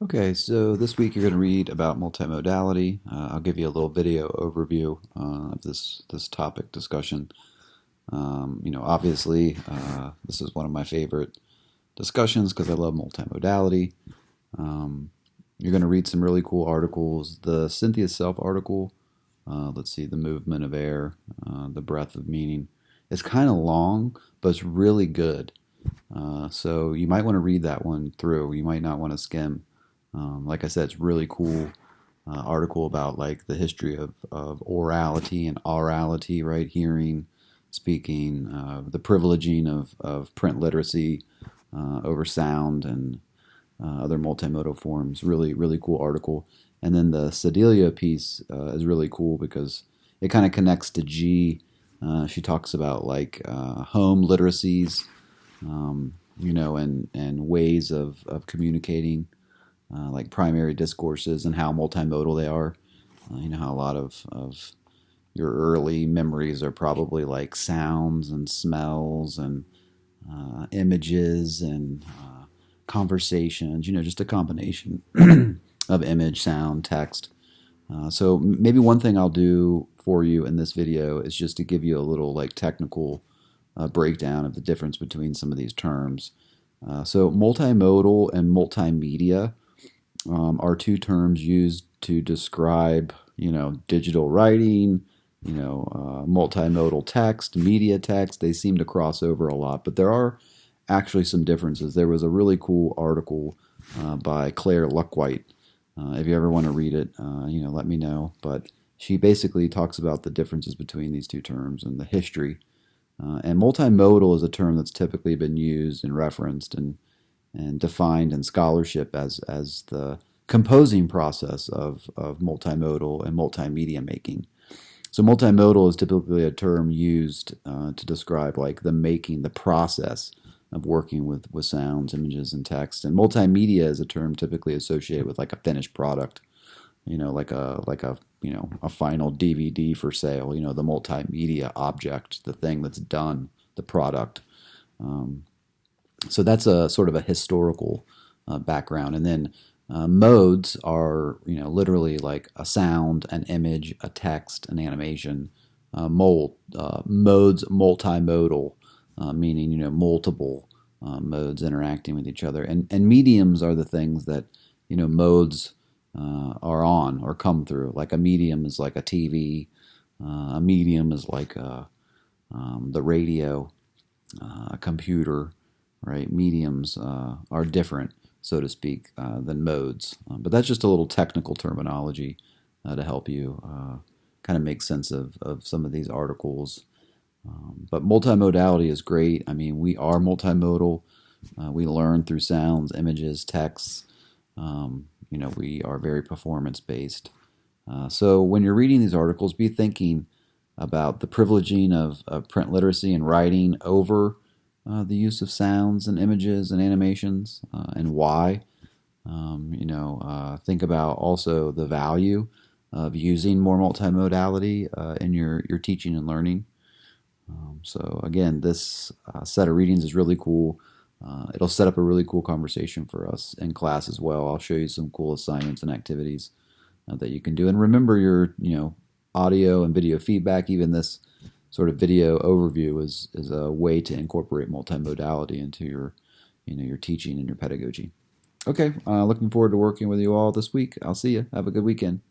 Okay, so this week you're going to read about multimodality. I'll give you a little video overview of this topic discussion. Obviously, this is one of my favorite discussions because I love multimodality. Um, you're going to read some really cool articles. The Cynthia Self article, let's see, the movement of air, the breadth of meaning. It's kind of long, but it's really good. So you might want to read that one through. You might not want to skim. Like I said, it's really cool article about like the history of orality and aurality, right? Hearing, speaking, the privileging of print literacy over sound and other multimodal forms. Really, really cool article. And then the Sedelia piece is really cool because it kind of connects to G. She talks about like home literacies, and ways of communicating like primary discourses and how multimodal they are. You know how a lot of your early memories are probably like sounds and smells and images and conversations, just a combination of image, sound, text. So maybe one thing I'll do for you in this video is just to give you a little like technical breakdown of the difference between some of these terms. So multimodal and multimedia are two terms used to describe, digital writing, multimodal text, media text. They seem to cross over a lot, but there are actually some differences. There was a really cool article by Claire Luckwhite. If you ever want to read it, let me know. But she basically talks about the differences between these two terms and the history. And multimodal is a term that's typically been used and referenced and defined in scholarship as the composing process of multimodal and multimedia making. So multimodal is typically a term used to describe like the process of working with sounds, images, and text. And multimedia is a term typically associated with like a finished product, like a final DVD for sale. The multimedia object, the thing that's done, the product. So that's a sort of a historical background. And then modes are, literally like a sound, an image, a text, an animation. Modes, multimodal, meaning, multiple modes interacting with each other. And mediums are the things that, modes are on or come through. Like a medium is like a TV. A medium is like the radio, a computer, right? Mediums are different, so to speak, than modes. But that's just a little technical terminology to help you kind of make sense of some of these articles. But multimodality is great. I mean, we are multimodal. We learn through sounds, images, texts. We are very performance based. So when you're reading these articles, be thinking about the privileging of print literacy and writing over the use of sounds and images and animations and why. Think about also the value of using more multimodality in your teaching and learning. So again, this set of readings is really cool. It'll set up a really cool conversation for us in class as well. I'll show you some cool assignments and activities that you can do. And remember your, audio and video feedback. Even this sort of video overview is a way to incorporate multimodality into your teaching and your pedagogy. Okay, looking forward to working with you all this week. I'll see you. Have a good weekend.